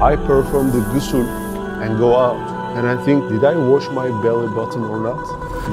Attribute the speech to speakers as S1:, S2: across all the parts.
S1: I perform the ghusl and go out, and I think, did I wash my belly button or not?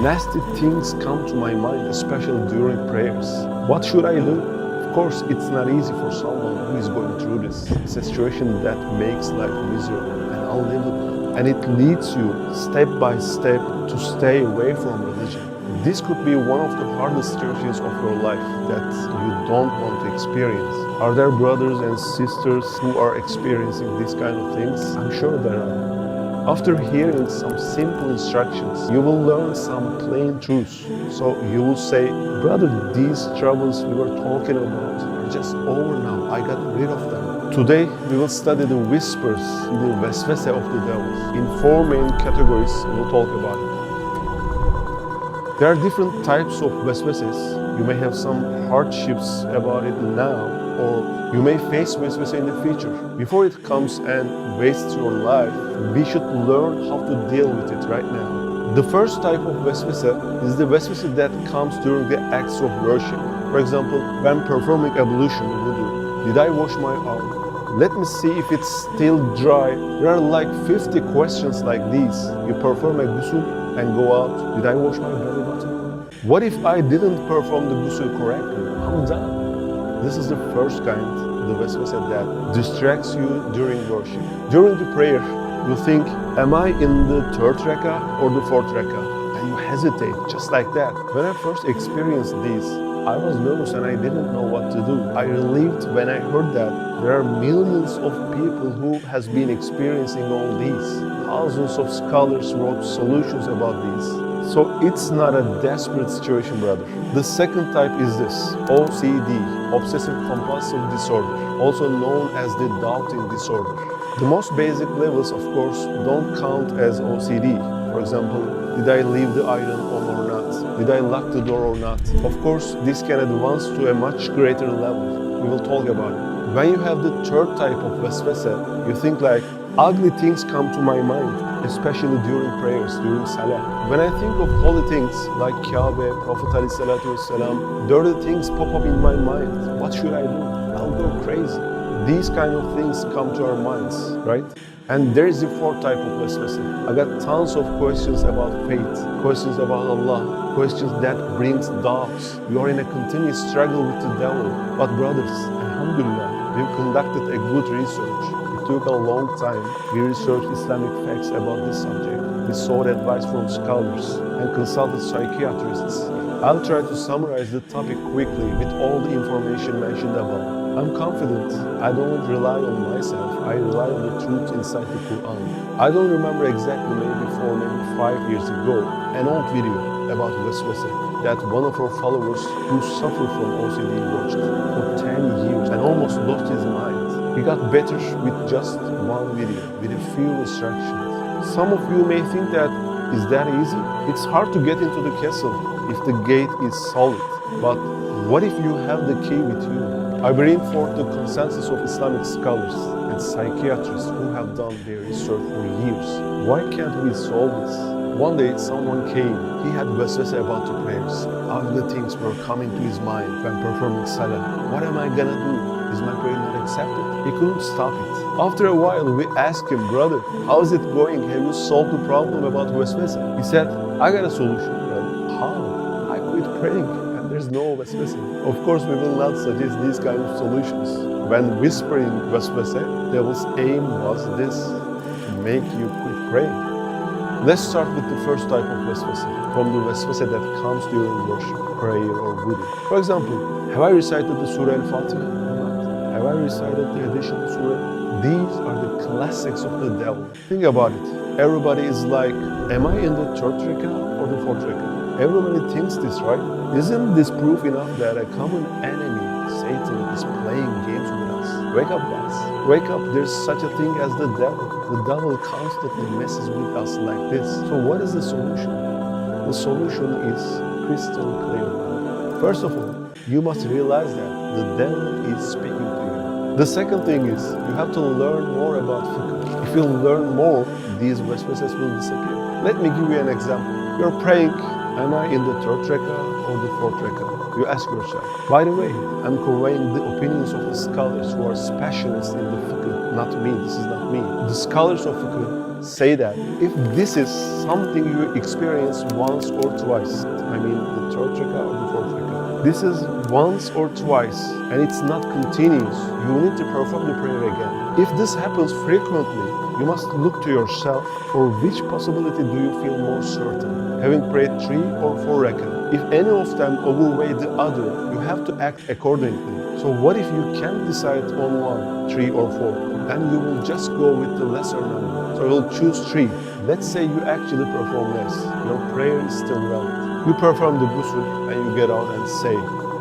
S1: Nasty things come to my mind, especially during prayers. What should I do? Of course, it's not easy for someone who is going through this. It's a situation that makes life miserable and unlivable, and it leads you step by step to stay away from religion. This could be one of the hardest situations of your life that you don't want to experience. Are there brothers and sisters who are experiencing these kind of things? I'm sure there are. After hearing some simple instructions, you will learn some plain truths. So you will say, brother, these troubles we were talking about are just over now. I got rid of them. Today, we will study the whispers, the Waswasah of the devil. In 4 main categories, we will talk about it. There are different types of waswasahs. You may have some hardships about it now, or you may face waswasah in the future. Before it comes and wastes your life, we should learn how to deal with it right now. The first type of waswasah is the waswasah that comes during the acts of worship. For example, when performing ablution, wudu, did I wash my arm? Let me see if it's still dry. There are like 50 questions like these. You perform a ghusl and go out. Did I wash my belly button? What if I didn't perform the ghusl correctly? I'm done. This is the first kind, the waswasah that distracts you during worship. During the prayer, you think, am I in the 3rd rakah or the 4th rakah? And you hesitate, just like that. When I first experienced this, I was nervous and I didn't know what to do. I relieved when I heard that there are millions of people who has been experiencing all these. Thousands of scholars wrote solutions about these. So it's not a desperate situation, brother. The second type is this, OCD, Obsessive Compulsive Disorder, also known as the doubting disorder. The most basic levels, of course, don't count as OCD. For example, did I leave the iron on or not? Did I lock the door or not? Of course, this can advance to a much greater level. We will talk about it. When you have the third type of waswasah, you think like, ugly things come to my mind, especially during prayers, during salah. When I think of holy things like Kaaba, Prophet ﷺ, dirty things pop up in my mind. What should I do? I'll go crazy. These kind of things come to our minds, right? And there is the fourth type of waswasah. I got tons of questions about faith, questions about Allah, questions that brings doubts. You are in a continuous struggle with the devil. But brothers, alhamdulillah, we've conducted a good research. It took a long time. We researched Islamic facts about this subject. We sought advice from scholars and consulted psychiatrists. I'll try to summarize the topic quickly with all the information mentioned above. I'm confident. I don't rely on myself. I rely on the truth inside the Quran. I don't remember exactly, maybe 5 years ago, an old video about Waswasah that one of our followers who suffered from OCD watched for 10 years and almost lost his mind. He got better with just one video, with a few instructions. Some of you may think that, is that easy? It's hard to get into the castle if the gate is solid. But what if you have the key with you? I bring forth the consensus of Islamic scholars and psychiatrists who have done their research for years. Why can't we solve this? One day someone came. He had waswasah about the prayers. Ugly things were coming to his mind when performing salah. What am I gonna do? Is my prayer not accepted? He couldn't stop it. After a while, we asked him, brother, how is it going? Have you solved the problem about waswasah? He said, I got a solution, brother. How? I quit praying. There's no waswasah. Of course, we will not suggest these kind of solutions. When whispering waswasah, devil's aim was this, to make you quit praying. Let's start with the first type of waswasah, from the waswasah that comes during worship, prayer or wudu. For example, have I recited the Surah Al-Fatiha or not? Have I recited the additional surah? These are the classics of the devil. Think about it. Everybody is like, am I in the 3rd rakah or the 4th rakah? Everybody thinks this, right? Isn't this proof enough that a common enemy, Satan, is playing games with us? Wake up, guys. Wake up, there's such a thing as the devil. The devil constantly messes with us like this. So what is the solution? The solution is crystal clear. First of all, you must realize that the devil is speaking to you. The second thing is, you have to learn more about fiqh. If you learn more, these waswasahs will disappear. Let me give you an example. You're praying Am I in the third rakah or the fourth rakah? You ask yourself. By the way, I'm conveying the opinions of the scholars who are specialists in the fiqh, not me. This is not me. The scholars of fiqh say that if this is something you experience once or twice, I mean the third rakah or the fourth rakah, this is once or twice and it's not continuous, you need to perform the prayer again. If this happens frequently, you must look to yourself for which possibility do you feel more certain, having prayed 3 or 4 rakah. If any of them overweigh the other, you have to act accordingly. So what if you can't decide on 1, 3 or 4? Then you will just go with the lesser number. So you'll choose 3. Let's say you actually perform less. Your prayer is still valid. You perform the ghusl and you get out and say,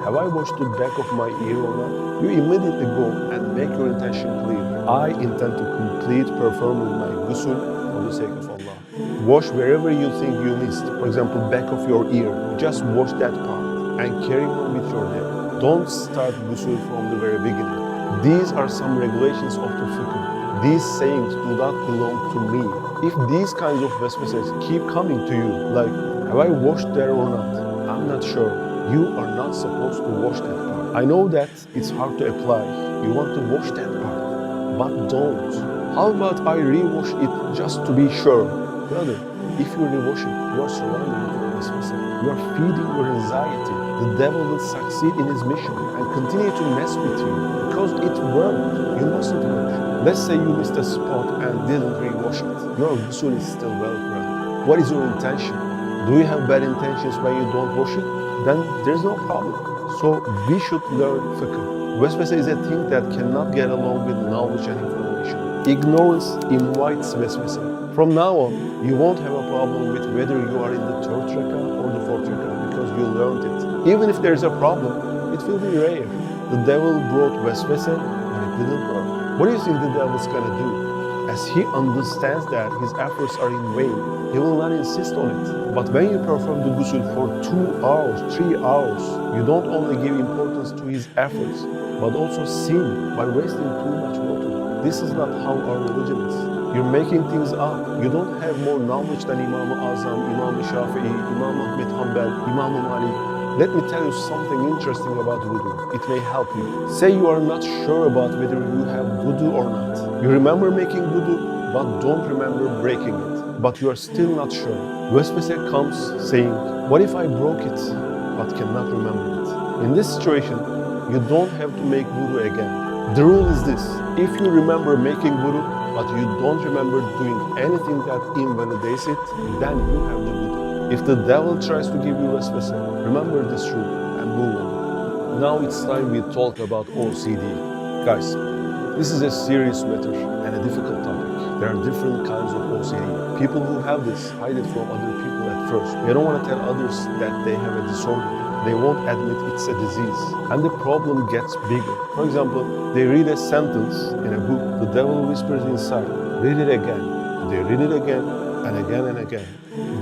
S1: have I washed the back of my ear or not? You immediately go and make your intention clear. I intend to complete performing my ghusl for the sake of Allah. Wash wherever you think you missed. For example, back of your ear. Just wash that part and carry on with your day. Don't start ghusl from the very beginning. These are some regulations of the fiqh. These sayings do not belong to me. If these kinds of waswasahs keep coming to you, like, have I washed there or not? I'm not sure. You are not supposed to wash that part. I know that it's hard to apply. You want to wash that part, but don't. How about I re-wash it just to be sure? Brother, if you re-wash it, you are surrounding with your waswasah. You are feeding your anxiety. The devil will succeed in his mission and continue to mess with you because it worked. You mustn't wash. Let's say you missed a spot and didn't re-wash it. Your ghusl is still valid, brother. What is your intention? Do you have bad intentions when you don't wash it? Then there's no problem. So we should learn fiqh. Waswasah is a thing that cannot get along with knowledge and information. Ignorance invites waswasah. From now on, you won't have a problem with whether you are in the third rakah or the fourth rakah because you learned it. Even if there's a problem, it will be rare. The devil brought waswasah, but it didn't work. What do you think the devil's gonna do? As he understands that his efforts are in vain, he will not insist on it. But when you perform the ghusl for 2 hours, 3 hours, you don't only give importance to his efforts, but also sin by wasting too much water. This is not how our religion is. You're making things up. You don't have more knowledge than Imam Azam, Imam Shafi'i, Imam Ahmed Hanbal, Imam Malik. Let me tell you something interesting about wudu. It may help you. Say you are not sure about whether you have wudu or not. You remember making wudu, but don't remember breaking it. But you are still not sure. Waswasah comes saying, what if I broke it, but cannot remember it? In this situation, you don't have to make wudu again. The rule is this: if you remember making wudu, but you don't remember doing anything that invalidates it, then you have the wudu. If the devil tries to give you waswasah, remember this rule and move on. Now it's time we talk about OCD. Guys, this is a serious matter and a difficult topic. There are different kinds of OCD. People who have this hide it from other people at first. They don't want to tell others that they have a disorder. They won't admit it's a disease. And the problem gets bigger. For example, they read a sentence in a book. The devil whispers inside, read it again. They read it again and again and again.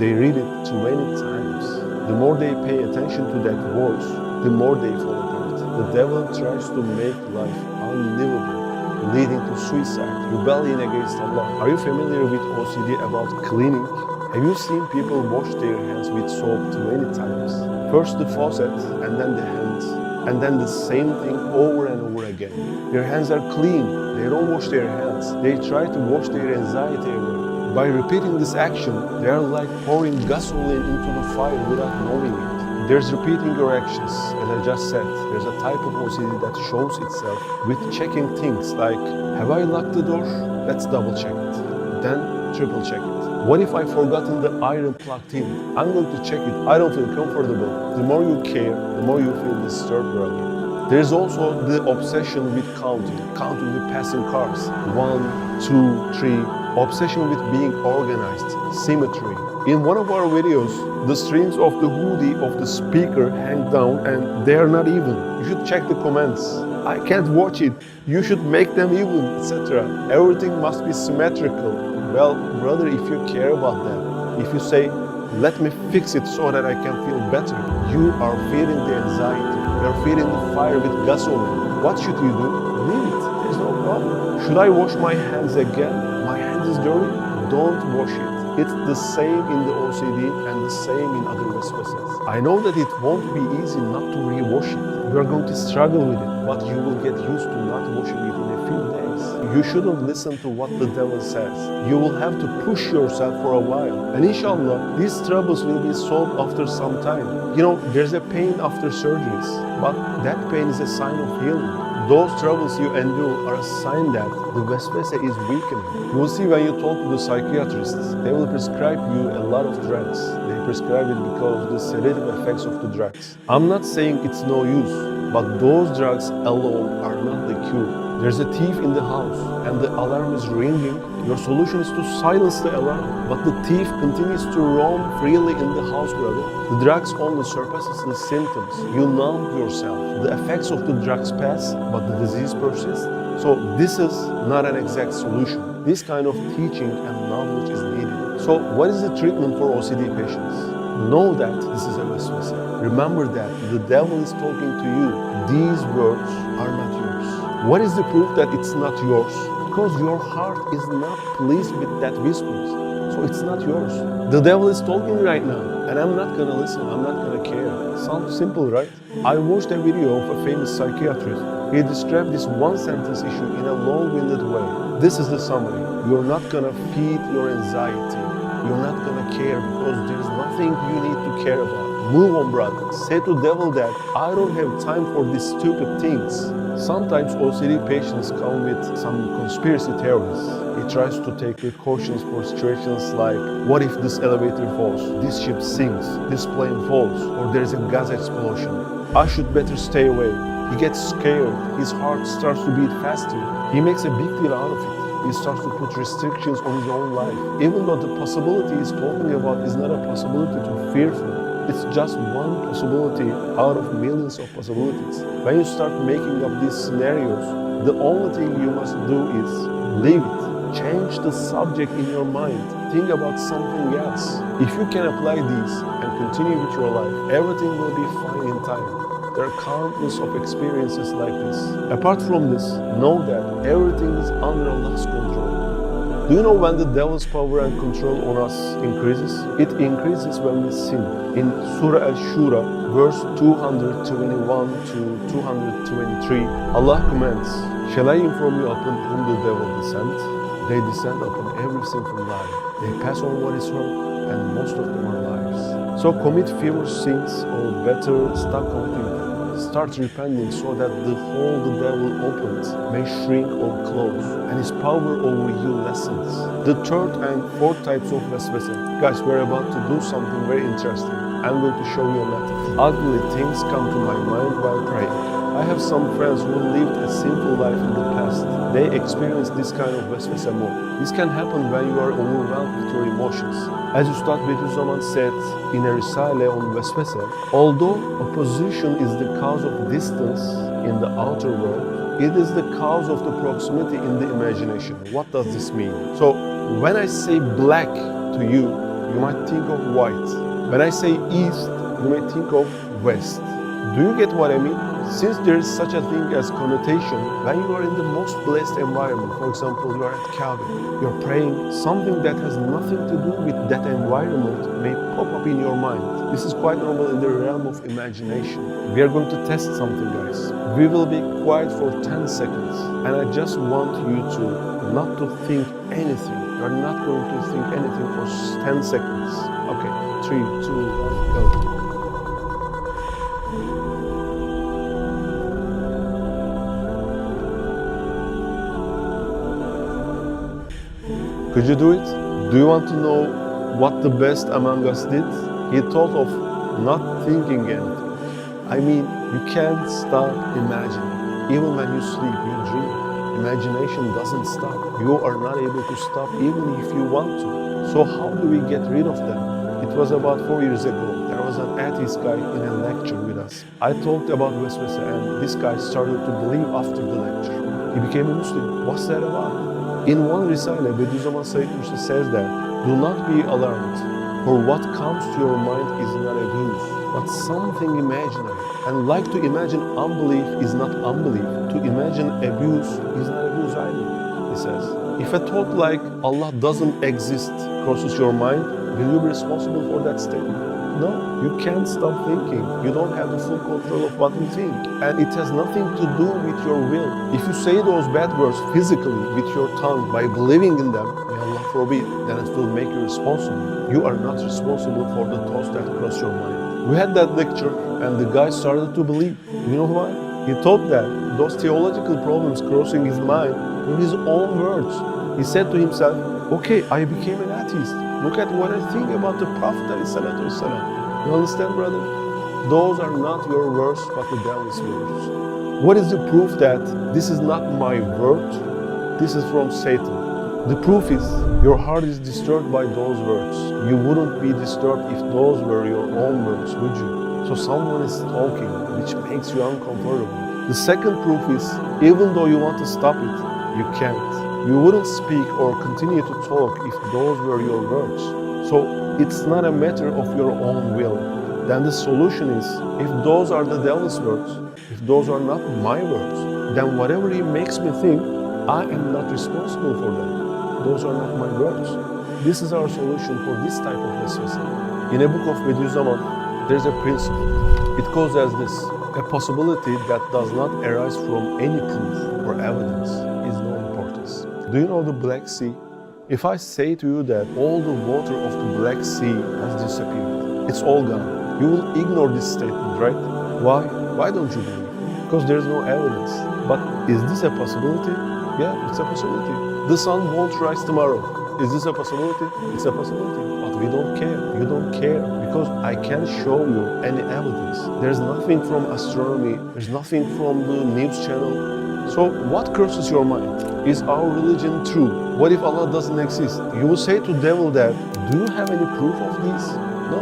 S1: They read it too many times. The more they pay attention to that voice, the more they fall apart. The devil tries to make life unlivable, leading to suicide, rebellion against Allah. Are you familiar with OCD about cleaning? Have you seen people wash their hands with soap too many times? First the faucet, and then the hands, and then the same thing over and over again. Their hands are clean, they don't wash their hands. They try to wash their anxiety away. By repeating this action, they are like pouring gasoline into the fire without knowing it. There's repeating your actions. As I just said, there's a type of OCD that shows itself with checking things like, have I locked the door? Let's double check it. Then triple check it. What if I've forgotten the iron plugged in? I'm going to check it. I don't feel comfortable. The more you care, the more you feel disturbed, brother. There's also the obsession with counting the passing cars. 1, 2, 3. Obsession with being organized, symmetry. In one of our videos, the strings of the hoodie of the speaker hang down and they are not even. You should check the comments. I can't watch it. You should make them even, etc. Everything must be symmetrical. Well, brother, if you care about that, if you say, let me fix it so that I can feel better, you are feeding the anxiety. You are feeding the fire with gasoline. What should you do? Leave it. There's no problem. Should I wash my hands again? My hands is dirty. Don't wash it. It's the same in the OCD and the same in other waswasahs. I know that it won't be easy not to rewash it. You are going to struggle with it, but you will get used to not washing it in a few days. You shouldn't listen to what the devil says. You will have to push yourself for a while. And inshallah, these troubles will be solved after some time. You know, there's a pain after surgeries, but that pain is a sign of healing. Those troubles you endure are a sign that the waswasah is weakening. You will see when you talk to the psychiatrists, they will prescribe you a lot of drugs. They prescribe it because of the sedative effects of the drugs. I'm not saying it's no use, but those drugs alone are not the cure. There's a thief in the house and the alarm is ringing. Your solution is to silence the alarm, but the thief continues to roam freely in the house, brother. The drugs only surpasses the symptoms. You numb yourself. The effects of the drugs pass, but the disease persists. So this is not an exact solution. This kind of teaching and knowledge is needed. So what is the treatment for OCD patients? Know that this is a waswasah. Remember that the devil is talking to you. These words are not yours. What is the proof that it's not yours? Because your heart is not pleased with that whispers. So it's not yours. The devil is talking right now, and I'm not gonna listen, I'm not gonna care. Sounds simple, right? I watched a video of a famous psychiatrist. He described this one sentence issue in a long-winded way. This is the summary. You're not gonna feed your anxiety. You're not gonna care because there's nothing you need to care about. Move on, brother. Say to the devil that I don't have time for these stupid things. Sometimes OCD patients come with some conspiracy theories. He tries to take precautions for situations like, what if this elevator falls, this ship sinks, this plane falls, or there's a gas explosion? I should better stay away. He gets scared. His heart starts to beat faster. He makes a big deal out of it. He starts to put restrictions on his own life. Even though the possibility he's talking about is not a possibility to fearful. It's just one possibility out of millions of possibilities. When you start making up these scenarios, the only thing you must do is leave it. Change the subject in your mind. Think about something else. If you can apply these and continue with your life, everything will be fine in time. There are countless of experiences like this. Apart from this, know that everything is under Allah's control. Do you know when the devil's power and control on us increases? It increases when we sin. In Surah Al-Shura, verse 221 to 223, Allah commands, shall I inform you upon whom the devil descends? They descend upon every sinful lie. They pass on what is wrong, and most of them are liars. So commit fewer sins, or better, stop committing them. Start repenting so that the hole the devil opens may shrink or close, and his power over you lessens. The third and fourth types of waswasah. Guys, we're about to do something very interesting. I'm going to show you a method. Ugly things come to my mind while praying. I have some friends who lived a simple life in the past. They experience this kind of waswasah more. This can happen when you are overwhelmed with your emotions. As Ustad Bediüzzaman said in a Risale on waswasah, although opposition is the cause of distance in the outer world, it is the cause of the proximity in the imagination. What does this mean? So, when I say black to you, you might think of white. When I say east, you may think of west. Do you get what I mean? Since there is such a thing as connotation, when you are in the most blessed environment, for example, you are at Kaaba, you are praying, something that has nothing to do with that environment may pop up in your mind. This is quite normal in the realm of imagination. We are going to test something, guys. We will be quiet for 10 seconds, and I just want you to not to think anything. You are not going to think anything for 10 seconds. Okay, 3, 2, 1, go. Could you do it? Do you want to know what the best among us did? He thought of not thinking anything. I mean, you can't stop imagining. Even when you sleep, you dream. Imagination doesn't stop. You are not able to stop even if you want to. So how do we get rid of them? It was about 4 years ago. There was an atheist guy in a lecture with us. I talked about waswasah and this guy started to believe after the lecture. He became a Muslim. What's that about? In one Risale, Bediüzzaman Said Nursi says that, do not be alarmed, for what comes to your mind is not abuse, but something imaginary. And like to imagine unbelief is not unbelief, to imagine abuse is not abuse either, he says. If a thought like Allah doesn't exist crosses your mind, will you be responsible for that statement? No, you can't stop thinking. You don't have the full control of what you think. And it has nothing to do with your will. If you say those bad words physically with your tongue by believing in them, may Allah forbid, then it will make you responsible. You are not responsible for the thoughts that cross your mind. We had that lecture and the guy started to believe. You know why? He thought that those theological problems crossing his mind were his own words. He said to himself, okay, I became an atheist. Look at what I think about the Prophet ﷺ. You understand, brother? Those are not your words, but the devil's words. What is the proof that this is not my word? This is from Satan. The proof is your heart is disturbed by those words. You wouldn't be disturbed if those were your own words, would you? So someone is talking, which makes you uncomfortable. The second proof is, even though you want to stop it, you can't. You wouldn't speak or continue to talk if those were your words. So it's not a matter of your own will. Then the solution is, if those are the devil's words, if those are not my words, then whatever he makes me think, I am not responsible for them. Those are not my words. This is our solution for this type of waswasah. In a book of Bediüzzaman, there's a principle. It goes as this: a possibility that does not arise from any proof or evidence is no importance. Do you know the Black Sea? If I say to you that all the water of the Black Sea has disappeared, it's all gone, you will ignore this statement, right? Why? Why don't you believe? Because there's no evidence. But is this a possibility? Yeah, it's a possibility. The sun won't rise tomorrow. Is this a possibility? It's a possibility. But we don't care. You don't care because I can't show you any evidence. There's nothing from astronomy. There's nothing from the news channel. So what crosses your mind? Is our religion true? What if Allah doesn't exist? You will say to the devil that, do you have any proof of this? No.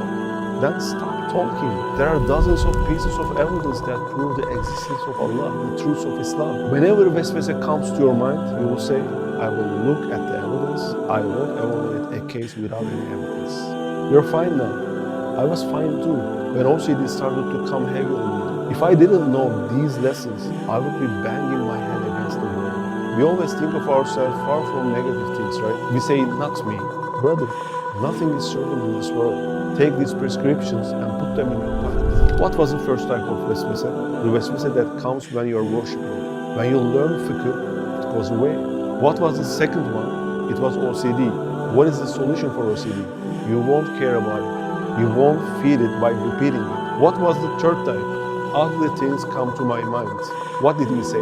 S1: Then stop talking. There are dozens of pieces of evidence that prove the existence of Allah, the truths of Islam. Whenever waswasah comes to your mind, you will say, I will look at the evidence. I won't evaluate a case without any evidence. You're fine now. I was fine too when OCD started to come heavy on me. If I didn't know these lessons, I would be banging my head against the wall. We always think of ourselves far from negative things, right? We say, not me. Brother, nothing is certain in this world. Take these prescriptions and put them in your pocket. What was the first type of waswasah? The waswasah that comes when you are worshipping. When you learn fiqh, it goes away. What was the second one? It was OCD. What is the solution for OCD? You won't care about it. You won't feed it by repeating it. What was the third type? Ugly things come to my mind. What did we say?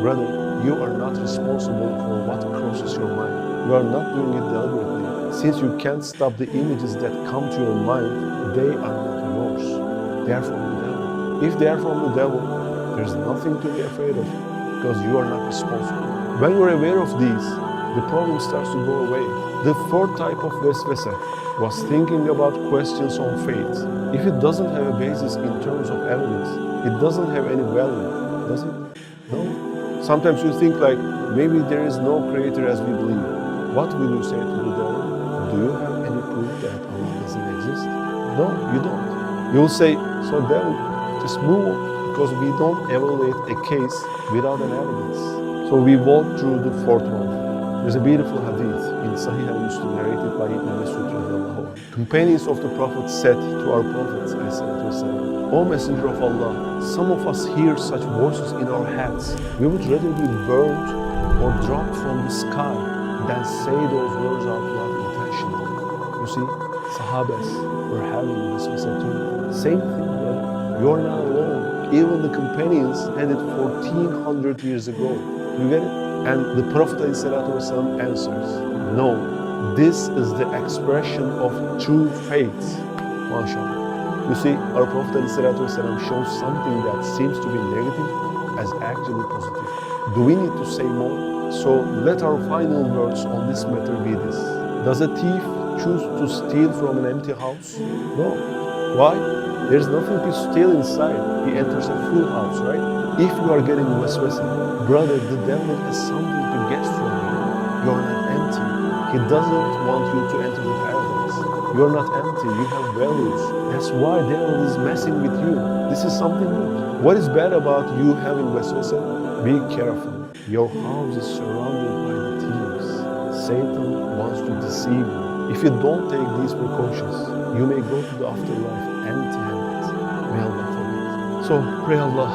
S1: Brother, you are not responsible for what crosses your mind. You are not doing it deliberately. Since you can't stop the images that come to your mind, they are not yours. They are from the devil. If they are from the devil, there's nothing to be afraid of because you are not responsible. When you're aware of these, the problem starts to go away. The fourth type of waswasah was thinking about questions on faith. If it doesn't have a basis in terms of evidence, it doesn't have any value, does it? No. Sometimes you think like, maybe there is no creator as we believe. What will you say to the devil? Do you have any proof that Allah doesn't exist? No, you don't. You'll say, so devil, just move on, because we don't evaluate a case without an evidence. So we walk through the fourth one. There's a beautiful hadith in Sahih al-Muslim narrated by Ibn Mas'ud. Companions of the Prophet said to our Prophet, O Messenger of Allah, some of us hear such voices in our heads. We would rather be burned or dropped from the sky than say those words out loud intentionally. You see, Sahabas were having this too. Same thing, brother. You're not alone. Even the companions had it 1400 years ago. You get it? And the Prophet ﷺ answers, no, this is the expression of true faith. MashaAllah. You see, our Prophet ﷺ shows something that seems to be negative as actually positive. Do we need to say more? So let our final words on this matter be this. Does a thief choose to steal from an empty house? No. Why? There's nothing to steal inside. He enters a full house, right? If you are getting waswasah, brother, the devil has something to get from you. You're not empty. He doesn't want you to enter the paradise. You're not empty. You have values. That's why the devil is messing with you. This is something good. What is bad about you having waswasah? Be careful. Your house is surrounded by the thieves. Satan wants to deceive you. If you don't take these precautions, you may go to the afterlife empty-handed. May Allah forbid. So pray Allah,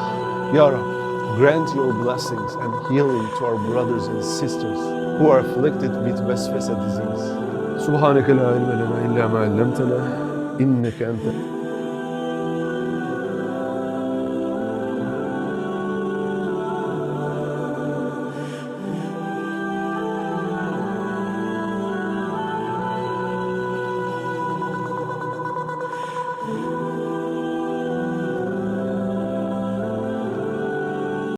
S1: Ya Rab, grant your blessings and healing to our brothers and sisters who are afflicted with Waswasah disease. سبحانك لا علم لنا إلا ما علمتنا إنك أنت